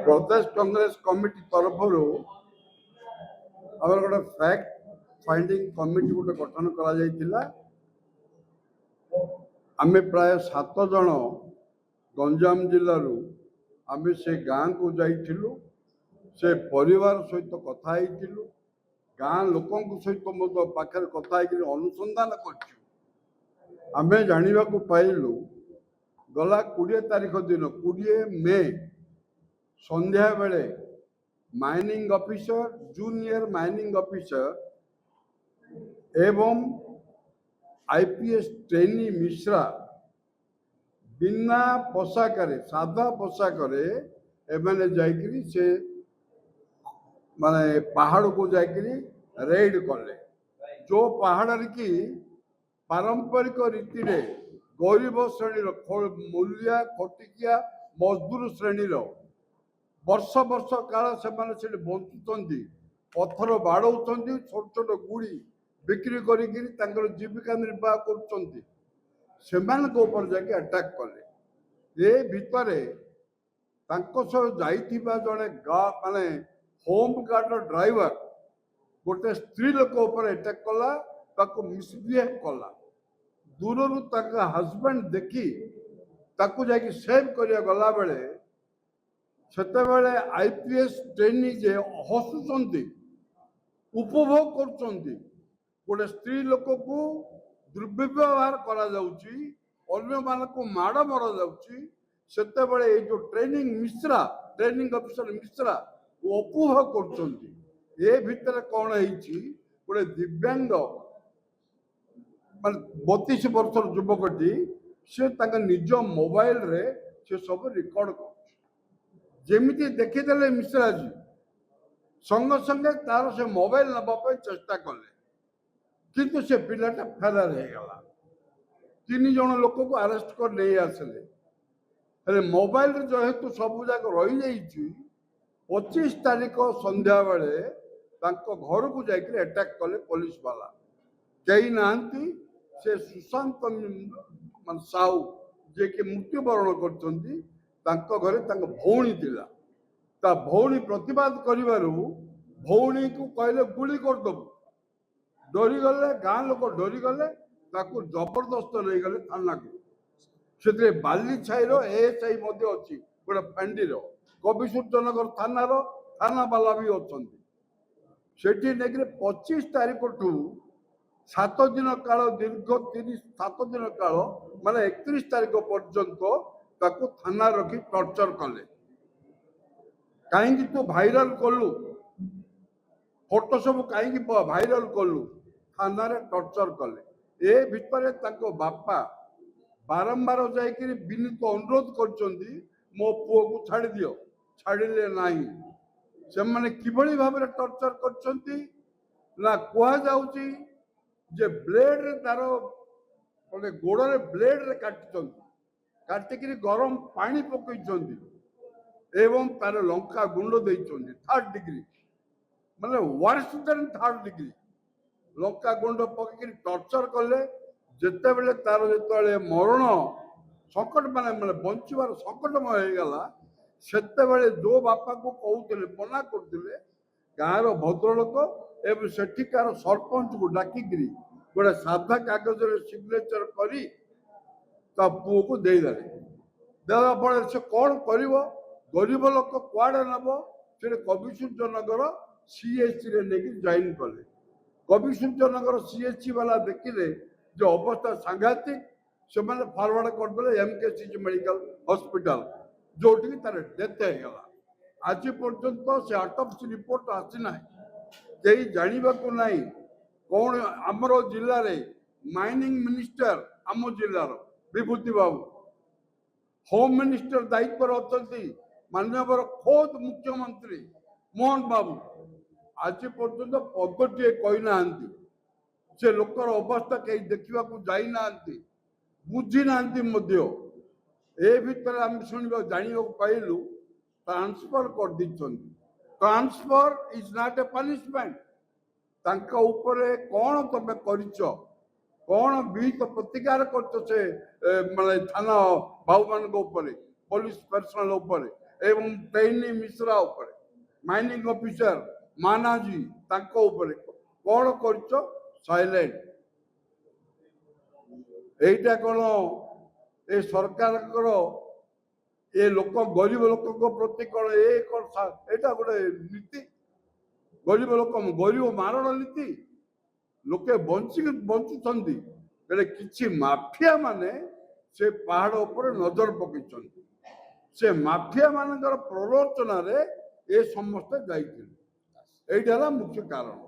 प्रदेश Congress committee तरफ गोटे fact finding committee गोटे गठन करा आमे प्राय 7 जन गंजाम जिलूर आमे से गाँ को जाइलु से परिवार सहित कथा गाँ लोक सहित पाखे कथा अनुसंधान कर जाना पाइलु गला 20 तारीख दिन 20 मे संध्या बेले mining officer junior mining officer एवं आईपीएस ट्रेनी मिश्रा बिना पोशाक सादा पोशाक एमने जाकरी से माने पहाड़ को जाकरी रेड कले जो पहाड़ की पारंपरिक रीति रे गरीब श्रेणी मूलिया खटिकिया मजदूर श्रेणी वर्ष वर्ष काल से बंचुंट पत्थर बाड़ौ छोट छोट गुड़ी बिक्री कर जीविका निर्वाह कर जाके अटैक कले ये भितर जड़े माने होम गार्ड ड्राइवर गोटे स्त्री लोक अटैक कला मिसबिहेव कला दूर हजबैंड देखी जाकि सेव कर गला बेले सेतेबेले आईपीएस ट्रेनी जे हसुंट उपभोग कर गोटे स्त्री लोक को दुर्व्यवहार करा जाउची अन्य मानक माड़ मरा जाउची सेतेबेले ये जो ट्रेनिंग ऑफिसर मिश्रा वो उपभोग कर ये भितर कौन है गोटे दिव्यांग मान 32 वर्षर युवकटी से निज मोबाइल रे से सब रिकॉर्ड कर जेमिति देखीदे मिश्रा जी संगे संगे तार से मोबाइल नापा चेष्टा कले किंतु से पिलाटा फेरार हो गला 3 जन लोक को अरेस्ट कर नहीं आसले मोबाइल जेहेतु सब जाक रही 25 तारीख संध्या बेले घर को जाकर अटैक कले पुलिस वाला कहीं नहांती से सुशांत मान साहू जे कि मृत्युवरण कर घरे भौणी थिला भौणी प्रतिवाद करिवारु भौणी को कहले गुली करदेबू डरी गले गाँ लोक डरी गले जबरदस्त नहीं गले थाना को से बाली छाईर एएसआई अच्छी गोटे फैंडी कविसूर्यनगर थाना वाला भी अच्छा से 25 तारीख ठू 7 दिन काल दीर्घ 7 दिन काल माने 31 तारीख पर्यंत थाना रखी टर्चर कले कहीं तू भाइराल कलु फोटो सब कहीं भाइराल कलु थाना रे टर्चर कले ए भितर बापा बारंबार जाकर विनीत अनुरोध कर मो पुओ को छाड़ी दियो छाड़िले नहीं से माने किभली भाव में टर्चर कर कह जाउची जे ब्लेड रे तार गोड़ रे ब्लेड रे काटिक गरम पानी पकई एवं तार लंका गुंड दे 3rd डिग्री माने वर्स्ट देन 3rd डिग्री लंका गुंड पकई टर्चर कले जिते बेले तार जो मरण संकट माने बंचार संकटमय हो गला सेतेबेले जो बापा को कहते मना करते गाँव भद्रलोक एवं सेठिकार सरपंच को डाकिकी गोटे साधा कागज सिग्नेचर करी पुओ को देदेले देला फल से कौन कर गरीब लोक कुआड़े नब से कविसूर्यनगर सीएचसी रे लेकिन जॉइन कले कविसूर्यनगर सीएचसी वाला देखिले जो अवस्था सांघातिक से फरवर्ड करदे एमकेसीजी मेडिकल हॉस्पिटल जोटी तार डेथ होगा आज पर्यंत से ऑटोप्सी रिपोर्ट आसीना कहीं जानवा को नहीं कौन आमर जिले रे माइनिंग मिनिस्टर आम जिलार विभूति बाबू होम मिनिस्टर दायित्व अच्छा माननीय खोद मुख्यमंत्री मोहन बाबू आज पर्यंत पदटे कहीना से लोकर अवस्था कहीं देखा जाना बुझी ना ए भितर आम शुणा जाना पाइलु ट्रांसफर कर दी transfer is not a punishment कौन तुम कर कौन विहित प्रतिकार कर माने थाना बाबू मान पुलिस पर्सनल ଏବଂ ଟ୍ରେନି ମିଶ୍ରା ଉପରେ ମାଇନିଂ ଅଫିସର ମାନାଜୀ ତାଙ୍କ ଉପରେ କଣ କରିଛ? ସାଇଲେଣ୍ଟ। এইটা কোন ଏ ସରକାରଙ୍କର ଏ ଲୋକ ଗରିବ ଲୋକଙ୍କ ପ୍ରତି କଣ ଏଇଟା ଗୋଟେ ନୀତି? ଗରିବ ଲୋକ ଗରିବ ମାରଣ ନୀତି? ଲୋକେ ବଞ୍ଚୁଛନ୍ତି ହେଲେ କିଛି ମାଫିଆ ମାନେ ସେ ପାହାଡ ଉପରେ ନଜର ପକେଇଛନ୍ତି। ସେ ମାଫିଆ ମାନଙ୍କର ପ୍ରରୋଚନାରେ ଏ ସମସ୍ତେ ଯାଇଥିଲେ। এইটা ହେଲା ମୁଖ୍ୟ କାରଣ।